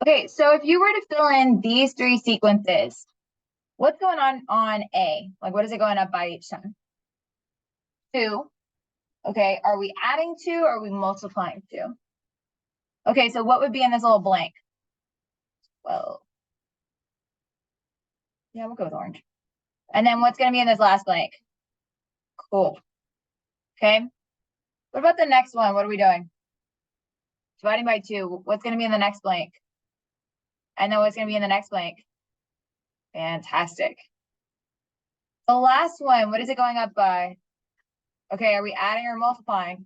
Okay, so if you were to fill in these three sequences, what's going on A? Like, what is it going up by each time? 2. Okay, are we adding 2 or are we multiplying 2? Okay, so what would be in this little blank? Well, yeah, we'll go with orange. And then what's going to be in this last blank? Cool. Okay. What about the next one? What are we doing? Dividing by 2. What's going to be in the next blank? And then what's going to be in the next blank? Fantastic. The last one, what is it going up by? Okay, are we adding or multiplying?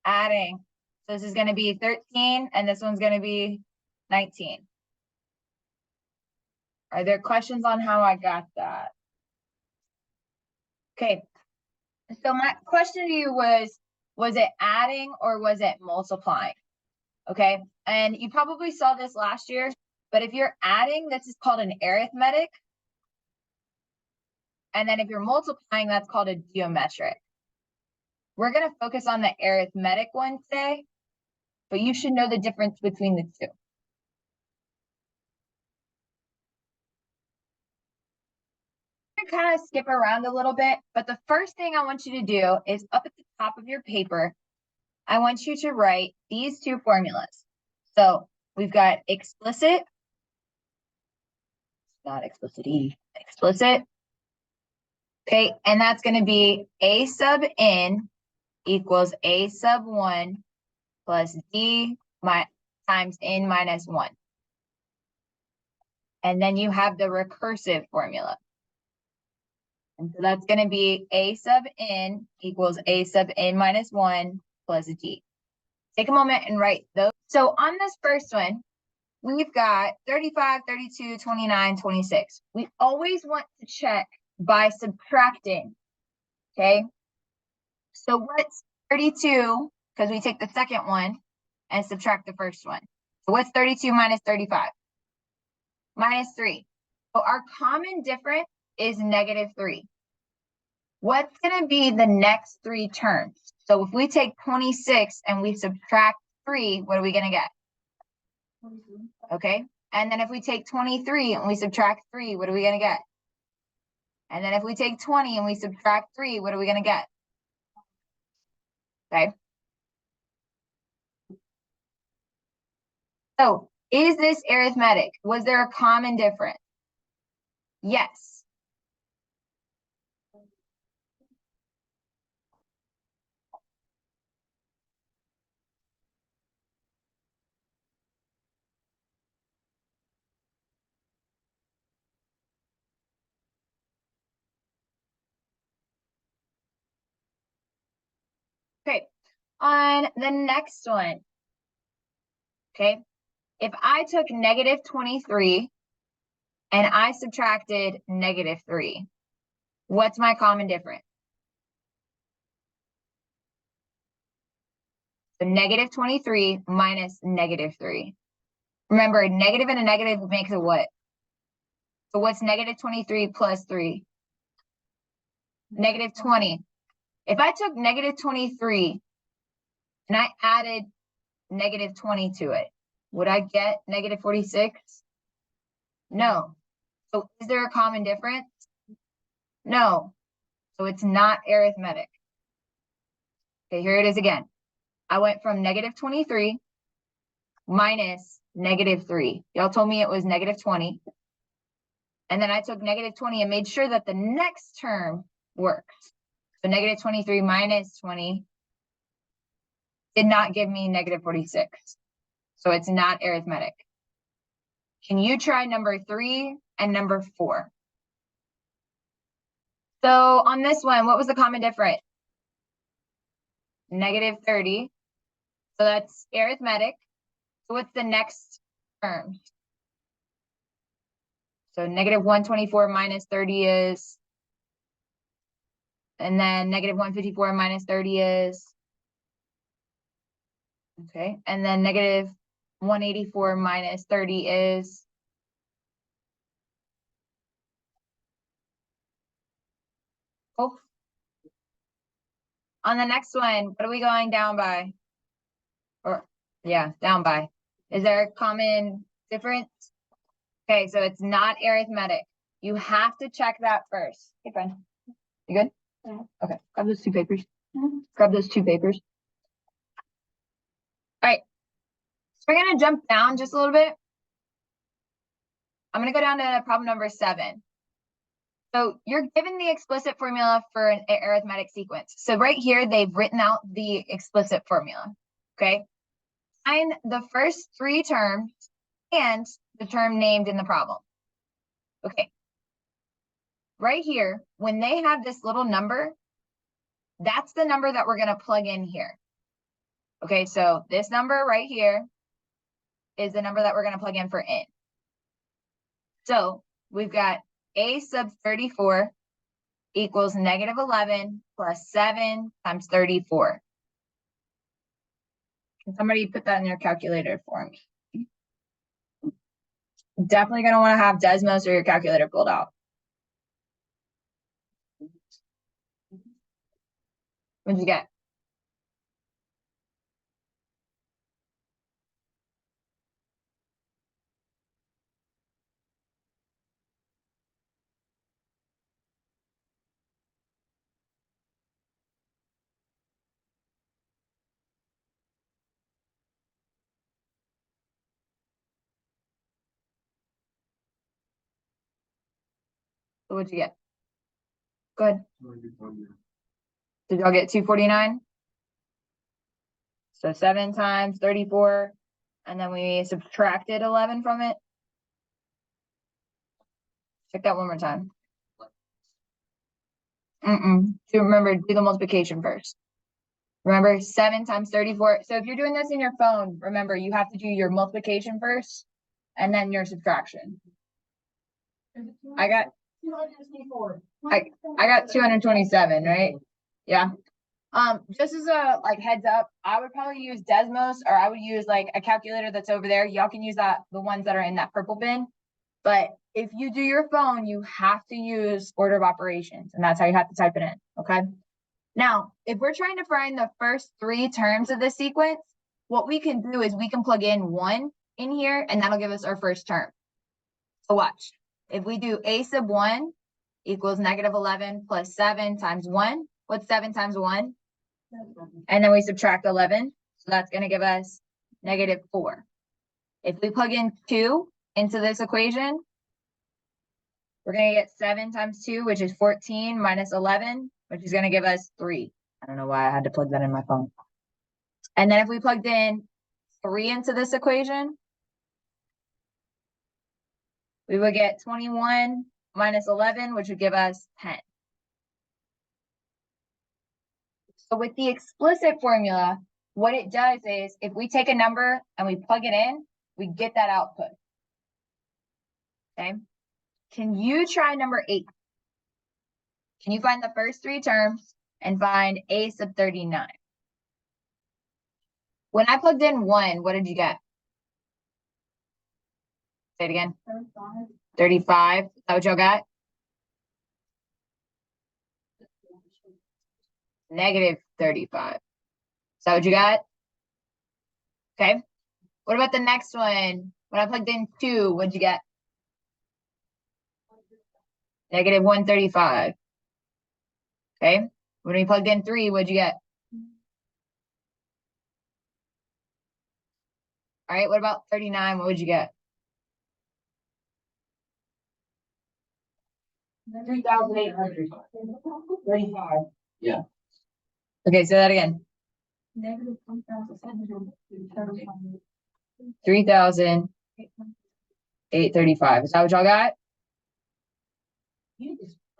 Adding. So this is going to be 13, and this one's going to be 19. Are there questions on how I got that? Okay. So my question to you was it adding or was it multiplying? Okay. And you probably saw this last year, but if you're adding, this is called an arithmetic. And then if you're multiplying, that's called a geometric. We're going to focus on the arithmetic one today, but you should know the difference between the two. I'm going to kind of skip around a little bit, but the first thing I want you to do is up at the top of your paper, I want you to write these two formulas. So we've got explicit, not explicit, explicit. Okay, and that's going to be a sub n equals a sub 1 plus d times n minus 1. And then you have the recursive formula. And so that's going to be a sub n equals a sub n minus 1 plus d. Take a moment and write those. So on this first one, we've got 35, 32, 29, 26. We always want to check by subtracting, okay? So what's 32, because we take the second one and subtract the first one. So what's 32 minus 35? Minus 3. So our common difference is negative 3. What's going to be the next three terms? So if we take 26 and we subtract 3, what are we going to get? 23. Okay. And then if we take 23 and we subtract 3, what are we going to get? And then if we take 20 and we subtract 3, what are we going to get? Okay. So is this arithmetic? Was there a common difference? Yes. Okay, on the next one, okay, if I took negative 23 and I subtracted negative 3, what's my common difference? So negative 23 minus negative 3. Remember, a negative and a negative makes a what? So what's negative 23 plus 3? Negative 20. If I took negative 23 and I added negative 20 to it, would I get negative 46? No. So is there a common difference? No. So it's not arithmetic. Okay, here it is again. I went from negative 23 minus negative 3. Y'all told me it was negative 20. And then I took negative 20 and made sure that the next term works. So negative 23 minus 20 did not give me negative 46. So it's not arithmetic. Can you try number 3 and number 4? So on this one, what was the common difference? Negative 30. So that's arithmetic. So what's the next term? So negative 124 minus 30 is, and then negative 154 minus 30 is, okay, and then negative 184 minus 30 is, oh. On the next one, what are we going down by? Or, yeah, down by. Is there a common Difference. Okay, so it's not arithmetic. You have to check that first. Hey, friend. You good? Yeah. Okay, grab those 2 papers. Grab those 2 papers. All right, so we're gonna jump down just a little bit. I'm gonna go down to problem number 7. So you're given the explicit formula for an arithmetic sequence. So right here, they've written out the explicit formula, okay? Find the first 3 terms and the term named in the problem. Okay. Right here, when they have this little number, that's the number that we're gonna plug in here. Okay, so this number right here is the number that we're gonna plug in for n. So we've got a sub 34 equals negative 11 plus 7 times 34. Can somebody put that in your calculator for me? Definitely going to want to have Desmos or your calculator pulled out. What'd you get? What'd you get? Go ahead. Did y'all get 249? So 7 times 34, and then we subtracted 11 from it. Check that one more time. So remember, do the multiplication first. Remember, 7 times 34. So if you're doing this in your phone, remember, you have to do your multiplication first, and then your subtraction. I got 224. I got 227, right? Yeah. Just as a heads up, I would probably use Desmos, or I would use like a calculator that's over there. Y'all can use the ones that are in that purple bin. But if you do your phone, you have to use order of operations, and that's how you have to type it in. Okay. Now, if we're trying to find the first 3 terms of this sequence, what we can do is we can plug in 1 in here, and that'll give us our first term. So watch. If we do a sub 1 equals negative 11 plus 7 times 1, what's 7 times 1? And then we subtract 11. So that's going to give us negative 4. If we plug in 2 into this equation, we're going to get 7 times 2, which is 14, minus 11, which is going to give us 3. I don't know why I had to plug that in my phone. And then if we plugged in 3 into this equation, we would get 21 minus 11, which would give us 10. So with the explicit formula, what it does is if we take a number and we plug it in, we get that output. Okay. Can you try number 8? Can you find the first 3 terms and find a sub 39? When I plugged in 1, what did you get? Say it again. 35. 35. Is that what y'all got? Negative 35. Is that what you got? Okay. What about the next one? When I plugged in 2, what'd you get? Negative 135. Okay. When we plugged in 3, what'd you get? All right. What about 39? What would you get? 3,835. Yeah. Okay, say that again. Negative 3,835. Is that what y'all got?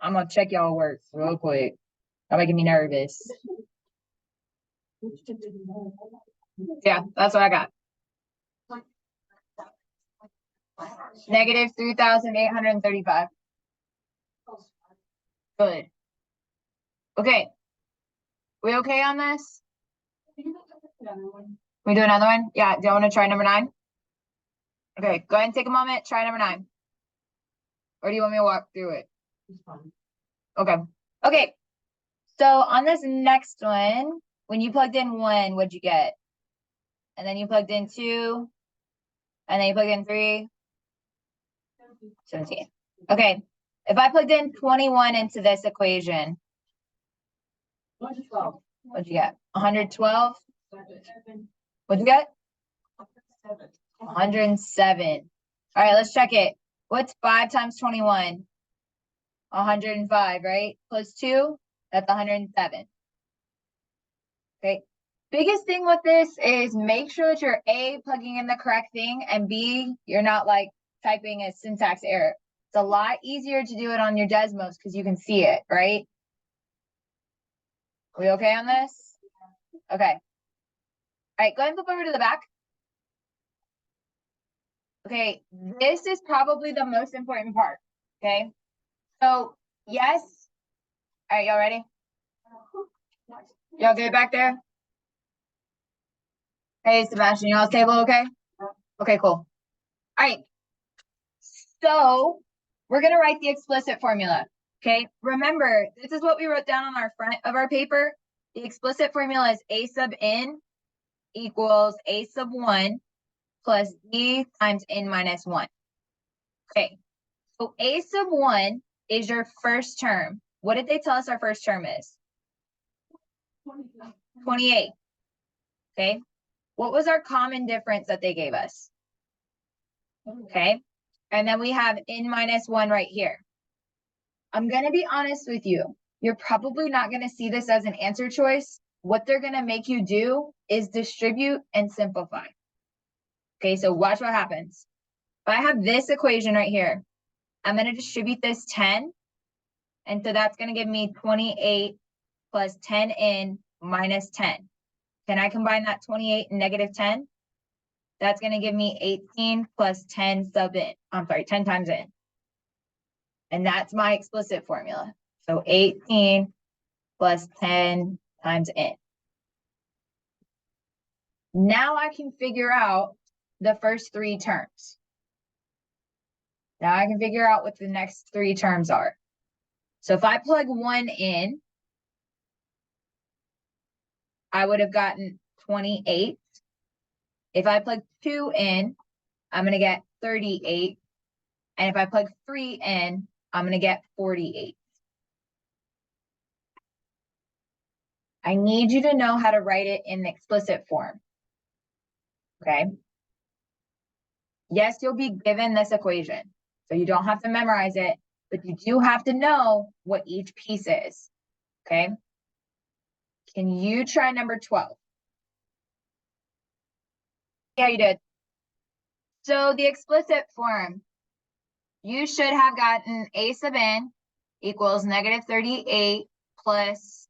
I'm gonna check y'all work real quick. Y'all making me nervous. Yeah, that's what I got. Negative 3,835. Good. Okay. We okay on this? We do another one? Yeah. Do you want to try number 9? Okay. Go ahead and take a moment. Try number 9. Or do you want me to walk through it? Okay. Okay. So on this next one, when you plugged in 1, what'd you get? And then you plugged in 2. And then you plug in 3, 17. Okay, if I plugged in 21 into this equation, what'd you get? 112? What'd you get? 107. All right, let's check it. What's 5 times 21? 105, right? Plus 2, that's 107. Okay. Biggest thing with this is make sure that you're A, plugging in the correct thing, and B, you're not like typing a syntax error. It's a lot easier to do it on your Desmos because you can see it, right? We okay on this? Okay. All right, go ahead and flip over to the back. Okay, this is probably the most important part, okay? So, yes. All right, y'all ready? Y'all good back there? Hey, Sebastian, y'all stable, okay? Okay, cool. All right. So, we're going to write the explicit formula, okay? Remember, this is what we wrote down on our front of our paper. The explicit formula is A sub n equals A sub 1 plus b times n minus 1. Okay, so A sub 1 is your first term. What did they tell us our first term is? 28. Okay, what was our common difference that they gave us? Okay, and then we have n minus 1 right here. I'm going to be honest with you. You're probably not going to see this as an answer choice. What they're going to make you do is distribute and simplify. Okay, so watch what happens. If I have this equation right here, I'm going to distribute this 10. And so that's going to give me 28 plus 10n minus 10. Can I combine that 28 and negative 10? That's going to give me 18 plus 10 sub n. I'm sorry, 10 times n. And that's my explicit formula. So 18 plus 10 times n. Now I can figure out the first 3 terms. Now I can figure out what the next 3 terms are. So if I plug 1 in, I would have gotten 28. If I plug 2 in, I'm going to get 38. And if I plug 3 in, I'm going to get 48. I need you to know how to write it in the explicit form. Okay? Yes, you'll be given this equation. So you don't have to memorize it, but you do have to know what each piece is. Okay? Can you try number 12? Yeah, you did. So the explicit form, you should have gotten A sub n equals negative 38 plus,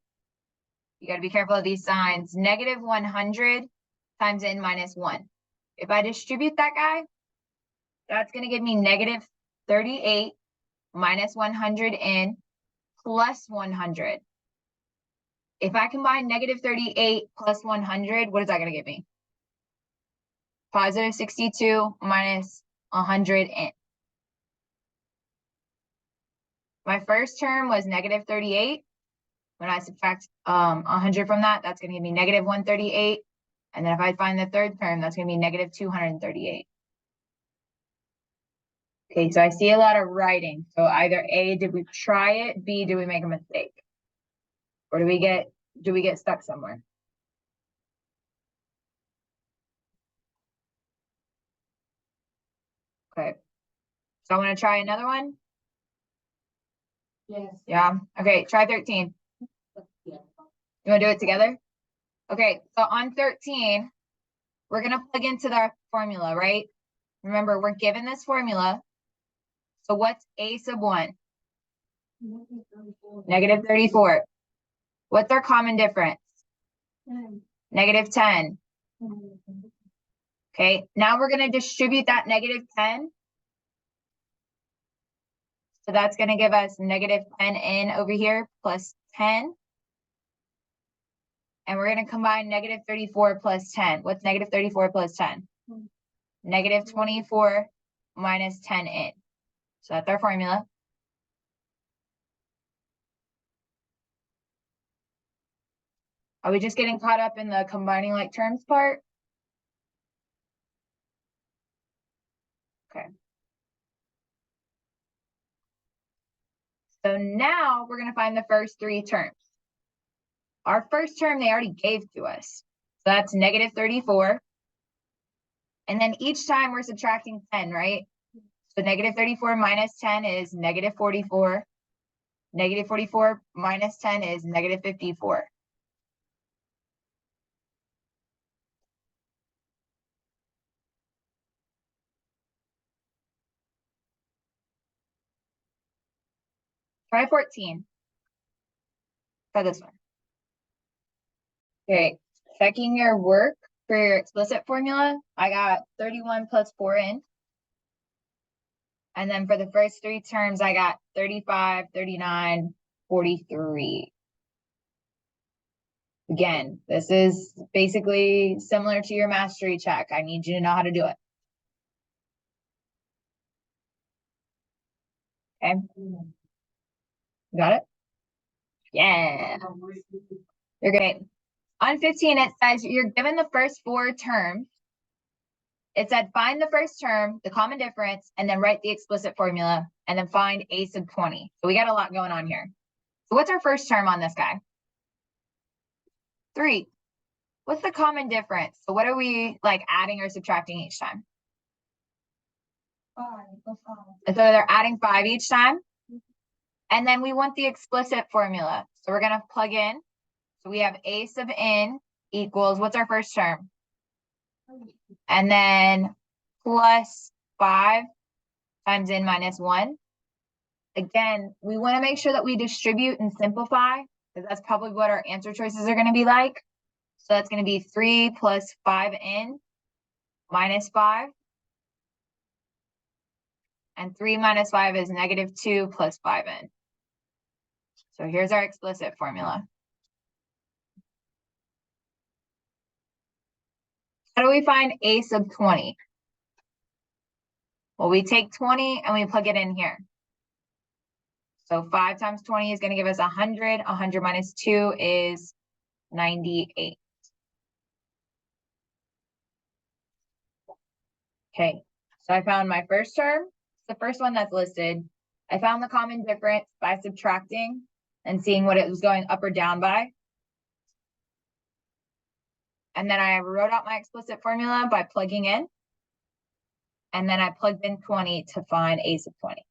you got to be careful of these signs, negative 100 times n minus 1. If I distribute that guy, that's going to give me negative 38 minus 100 n plus 100. If I combine negative 38 plus 100, what is that going to give me? Positive 62 minus 100 n. My first term was negative 38. When I subtract 100 from that, that's going to give me negative 138. And then if I find the third term, that's going to be negative 238. Okay, so I see a lot of writing. So either A, did we try it? B, did we make a mistake? Or do we get stuck somewhere? Okay. So I want to try another one. Yes. Yeah. Okay, try 13. Yeah. You want to do it together? Okay, so on 13, we're going to plug into the formula, right? Remember, we're given this formula. So what's A sub 1? Negative 34. What's our common difference? Negative 10. Okay, now we're going to distribute that negative 10. So that's going to give us negative 10n over here plus 10. And we're going to combine negative 34 plus 10. What's negative 34 plus 10? Negative 24 minus 10n. So that's our formula. Are we just getting caught up in the combining like terms part? So now we're going to find the first three terms. Our first term they already gave to us. So that's negative 34. And then each time we're subtracting 10, right? So negative 34 minus 10 is negative 44. Negative 44 minus 10 is negative 54. Try 14. Try this one. Okay, checking your work for your explicit formula. I got 31 plus 4n. And then for the first three terms, I got 35, 39, 43. Again, this is basically similar to your mastery check. I need you to know how to do it. Okay. Got it? Yeah. You're great. On 15, it says you're given the first four terms. It said find the first term, the common difference, and then write the explicit formula, and then find a sub 20. So we got a lot going on here. So what's our first term on this guy? 3. What's the common difference? So what are we like adding or subtracting each time? 5 plus 5. And so they're adding 5 each time. And then we want the explicit formula. So we're going to plug in. So we have a sub n equals, what's our first term? And then plus 5 times n minus 1. Again, we want to make sure that we distribute and simplify, because that's probably what our answer choices are going to be like. So that's going to be 3 plus 5n minus 5. And 3 minus 5 is negative 2 plus 5n. So here's our explicit formula. How do we find a sub 20? Well, we take 20 and we plug it in here. So 5 times 20 is going to give us 100. 100 minus 2 is 98. Okay, so I found my first term, the first one that's listed. I found the common difference by subtracting and seeing what it was going up or down by. And then I wrote out my explicit formula by plugging in. And then I plugged in 20 to find a sub 20.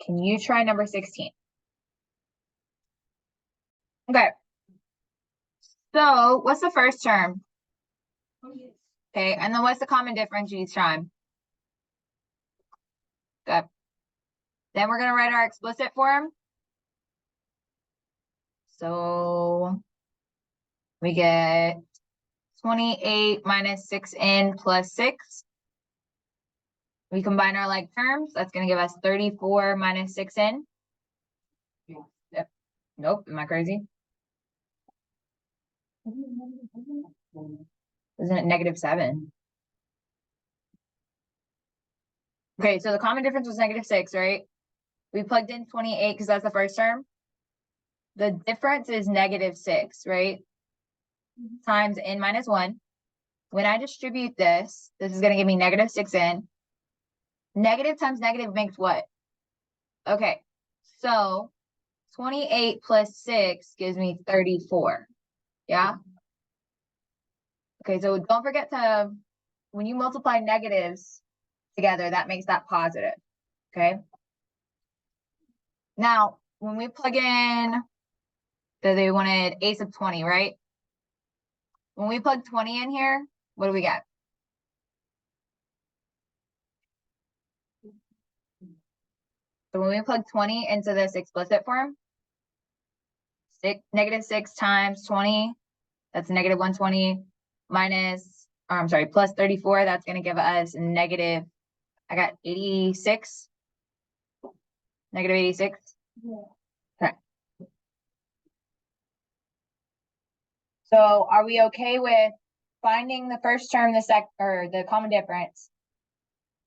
Can you try number 16? Okay. So what's the first term? Okay, and then what's the common difference each time? Good. Then we're going to write our explicit form. So we get 28 minus 6n plus 6. We combine our like terms. That's going to give us 34 minus 6n. Yep. Nope. Am I crazy? Isn't it negative 7? Okay, so the common difference was negative 6, right? We plugged in 28 because that's the first term. The difference is negative 6, right? Times n minus 1. When I distribute this, this is going to give me negative 6n. Negative times negative makes what? Okay, so 28 plus 6 gives me 34. Yeah? Okay, so don't forget to, when you multiply negatives together, that makes that positive. Okay? Now, when we plug in, so they wanted a sub 20, right? When we plug 20 in here, what do we get? So when we plug 20 into this explicit form, negative 6 times 20, that's negative 120 minus, or I'm sorry, plus 34, that's going to give us negative, I got 86, negative 86. Yeah. Okay. So are we okay with finding the first term, or the common difference?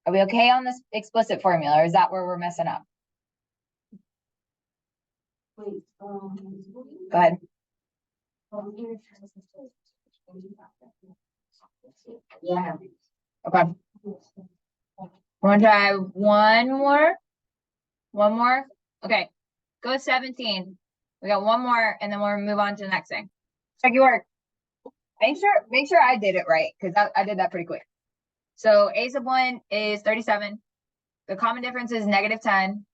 Are we okay on this explicit formula, or is that where we're messing up? Wait, go ahead. Yeah. Okay. Want to try one more? One more? Okay. Go 17. We got one more, and then we'll move on to the next thing. Check your work. Make sure I did it right, because I did that pretty quick. So a sub 1 is 37. The common difference is negative 10.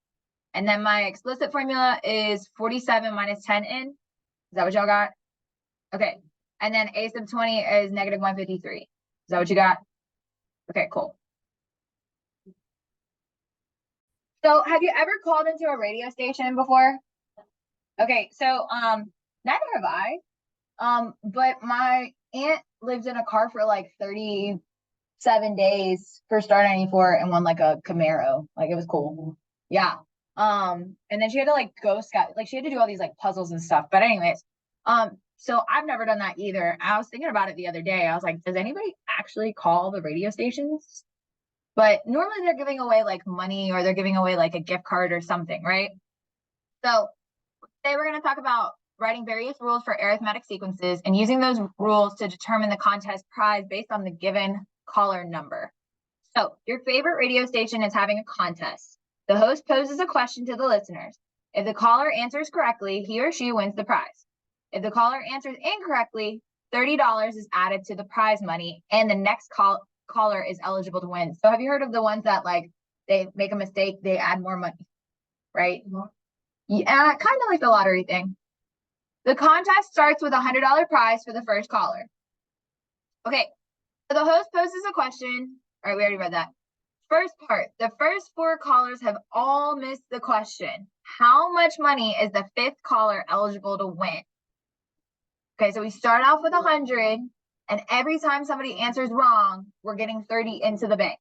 And then my explicit formula is 47 minus 10n. Is that what y'all got? Okay. And then a sub 20 is negative 153. Is that what you got? Okay, cool. So have you ever called into a radio station before? Okay, so neither have I. But my aunt lived in a car for like 37 days for Star 94 and won like a Camaro. Like it was cool. Yeah. And then she had to like go scout, like she had to do all these like puzzles and stuff. But anyways, so I've never done that either. I was thinking about it the other day. I was like, does anybody actually call the radio stations? But normally they're giving away like money or they're giving away like a gift card or something, right? So today we're going to talk about writing various rules for arithmetic sequences and using those rules to determine the contest prize based on the given caller number. So your favorite radio station is having a contest. The host poses a question to the listeners. If the caller answers correctly, he or she wins the prize. If the caller answers incorrectly, $30 is added to the prize money and the next caller is eligible to win. So have you heard of the ones that like they make a mistake, they add more money, right? Yeah, kind of like the lottery thing. The contest starts with a $100 prize for the first caller. Okay, so the host poses a question. All right, we already read that. First part, the first 4 callers have all missed the question. How much money is the 5th caller eligible to win? Okay, so we start off with 100, and every time somebody answers wrong, we're getting 30 into the bank.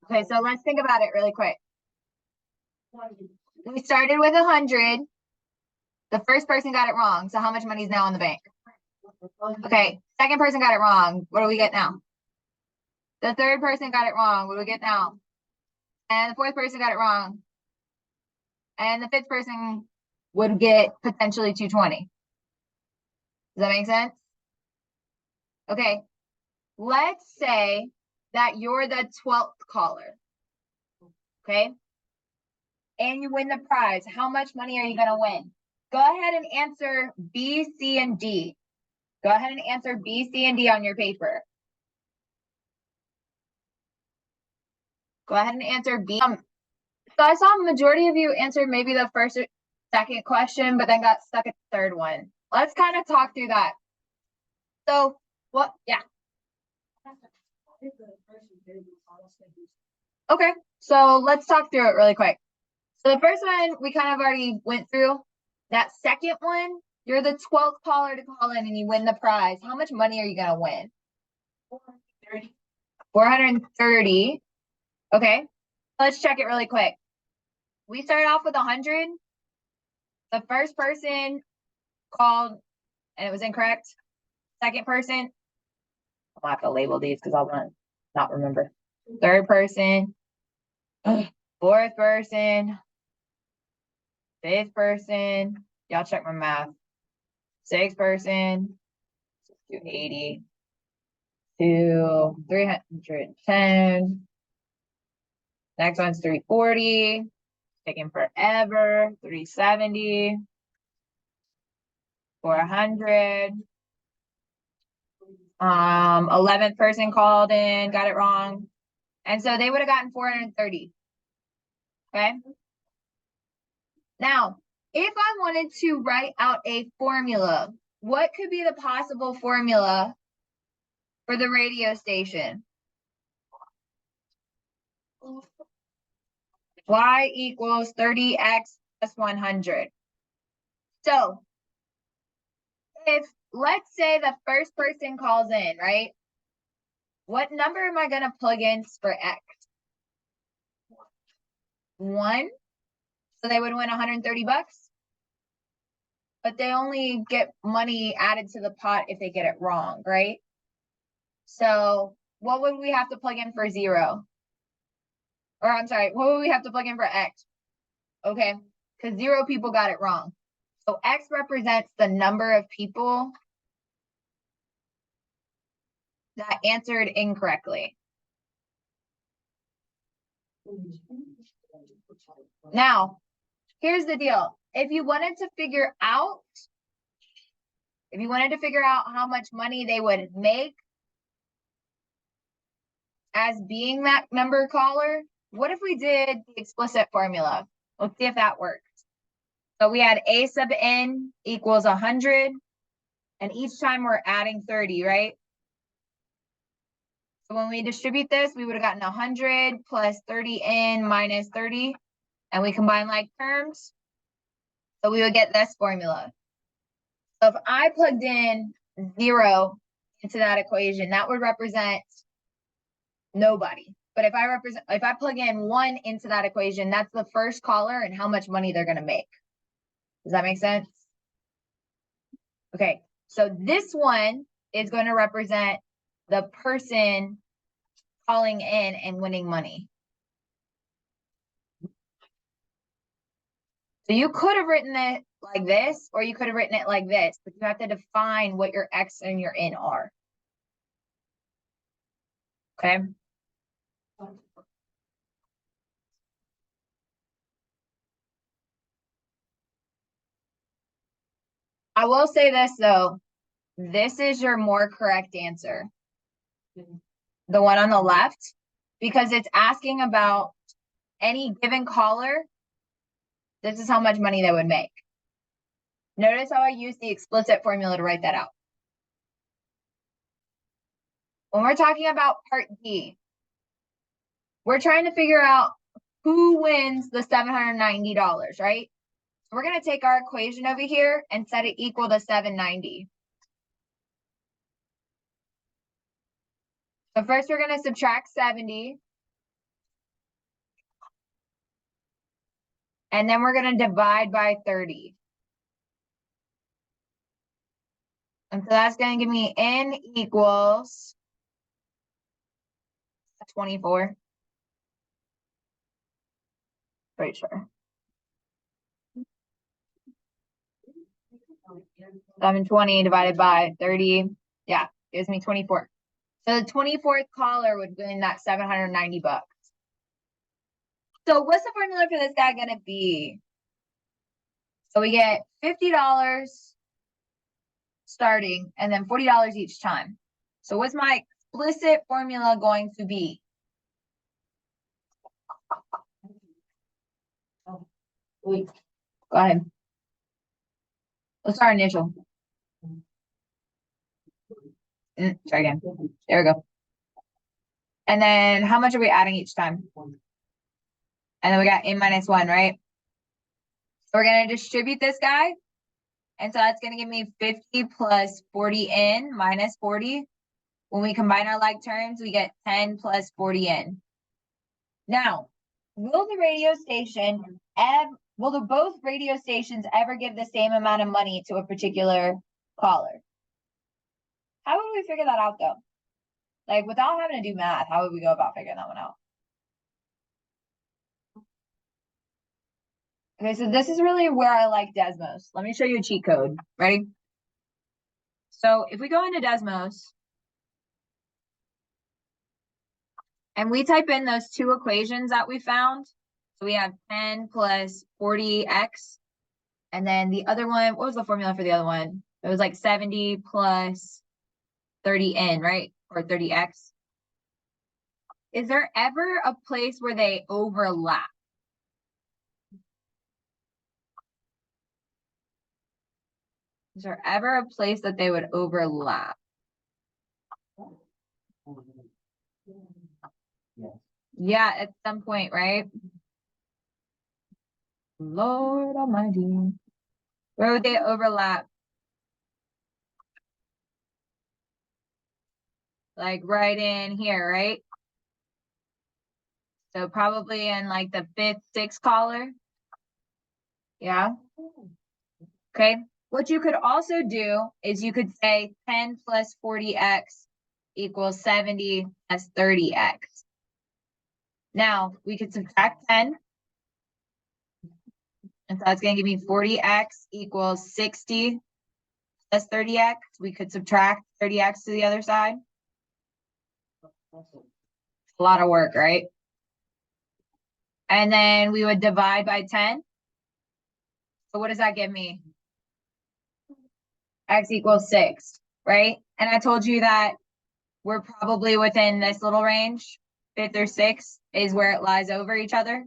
Okay, so let's think about it really quick. We started with 100. The first person got it wrong, so how much money is now in the bank? Okay, second person got it wrong. What do we get now? The third person got it wrong. What do we get now? And the fourth person got it wrong. And the 5th person would get potentially 220. Does that make sense? Okay, let's say that you're the 12th caller. Okay, and you win the prize. How much money are you going to win? Go ahead and answer B, C, and D. Go ahead and answer B, C, and D on your paper. Go ahead and answer B. So I saw a majority of you answered maybe the first or second question, but then got stuck at the third one. Let's kind of talk through that. So what? Yeah. Okay, so let's talk through it really quick. So the first one we kind of already went through. That second one, you're the 12th caller to call in and you win the prize. How much money are you going to win? 430. 430. Okay, let's check it really quick. We started off with 100. The first person called and it was incorrect. Second person, I'll have to label these because I'll not remember. Third person, fourth person, 5th person. Y'all check my math. 6th person, 280 to 310. Next one's 340. Taking forever. 370. 400. 11th person called in, got it wrong. And so they would have gotten 430. Okay. Now, if I wanted to write out a formula, what could be the possible formula for the radio station? Y equals 30x plus 100. So if, let's say the first person calls in, right? What number am I going to plug in for x? 1. So they would win 130 bucks. But they only get money added to the pot if they get it wrong, right? So what would we have to plug in for 0? Or I'm sorry, what would we have to plug in for x? Okay, because 0 people got it wrong. So x represents the number of people that answered incorrectly. Now, here's the deal. If you wanted to figure out how much money they would make as being that number caller, what if we did the explicit formula? Let's see if that works. So we had a sub n equals 100, and each time we're adding 30, right? So when we distribute this, we would have gotten 100 plus 30n minus 30, and we combine like terms. So we would get this formula. So if I plugged in 0 into that equation, that would represent nobody. But if I plug in 1 into that equation, that's the first caller and how much money they're going to make. Does that make sense? Okay, so this one is going to represent the person calling in and winning money. So you could have written it like this, or you could have written it like this, but you have to define what your X and your N are. Okay. I will say this though, this is your more correct answer. The one on the left, because it's asking about any given caller. This is how much money they would make. Notice how I use the explicit formula to write that out. When we're talking about part D, we're trying to figure out who wins the $790, right? So we're going to take our equation over here and set it equal to 790. So first we're going to subtract 70. And then we're going to divide by 30. And so that's going to give me n equals 24. Pretty sure. 720 divided by 30. Yeah, gives me 24. So the 24th caller would win that 790 bucks. So what's the formula for this guy going to be? So we get $50 starting and then $40 each time. So what's my explicit formula going to be? Go ahead. What's our initial? Try again. There we go. And then how much are we adding each time? And then we got n minus 1, right? So we're going to distribute this guy. And so that's going to give me 50 plus 40n minus 40. When we combine our like terms, we get 10 plus 40n. Now, will both radio stations ever give the same amount of money to a particular caller? How would we figure that out, though? Like, without having to do math, how would we go about figuring that one out? Okay, so this is really where I like Desmos. Let me show you a cheat code. Ready? So if we go into Desmos and we type in those two equations that we found, so we have 10 plus 40x, and then the other one, what was the formula for the other one? It was like 70 plus 30n, right? Or 30x. Is there ever a place where they overlap? Is there ever a place that they would overlap? Yeah, at some point, right? Lord Almighty. Where would they overlap? Like right in here, right? So probably in like the 5th, 6th caller. Yeah. Okay. What you could also do is you could say 10 plus 40x equals 70 plus 30x. Now we could subtract 10. And so that's going to give me 40x equals 60 plus 30x. We could subtract 30x to the other side. A lot of work, right? And then we would divide by 10. So what does that give me? X equals 6, right? And I told you that we're probably within this little range. 5th or 6th is where it lies over each other.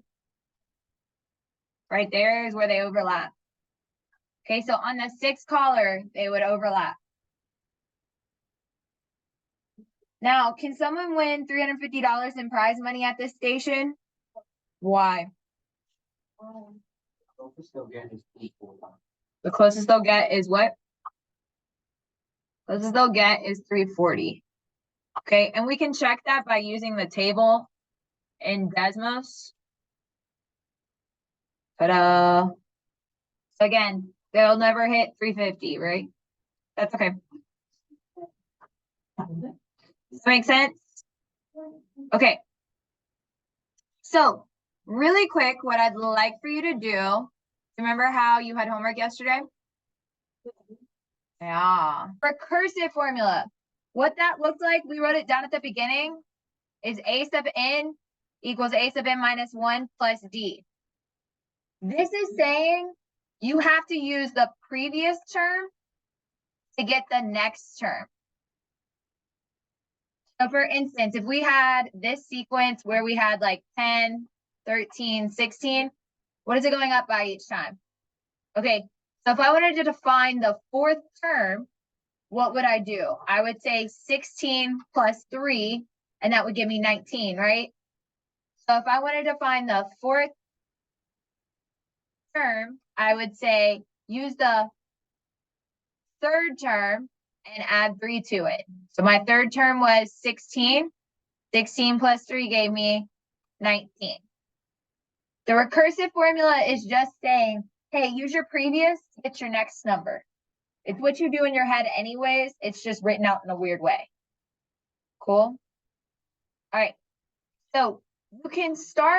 Right there is where they overlap. Okay, so on the 6th collar, they would overlap. Now, can someone win $350 in prize money at this station? Why? The closest they'll get is what? Closest they'll get is 340. Okay, and we can check that by using the table in Desmos. But so again, they'll never hit 350, right? That's okay. Does that make sense? Okay. So really quick, what I'd like for you to do, remember how you had homework yesterday? Yeah. Recursive formula. What that looked like, we wrote it down at the beginning, is a sub n equals a sub n minus 1 plus d. This is saying you have to use the previous term to get the next term. So for instance, if we had this sequence where we had like 10, 13, 16, what is it going up by each time? Okay, so if I wanted to define the 4th term, what would I do? I would say 16 plus 3, and that would give me 19, right? So if I wanted to find the 4th term, I would say use the 3rd term and add 3 to it. So my 3rd term was 16. 16 plus 3 gave me 19. The recursive formula is just saying, hey, use your previous to get your next number. It's what you do in your head anyways. It's just written out in a weird way. Cool? All right. So you can start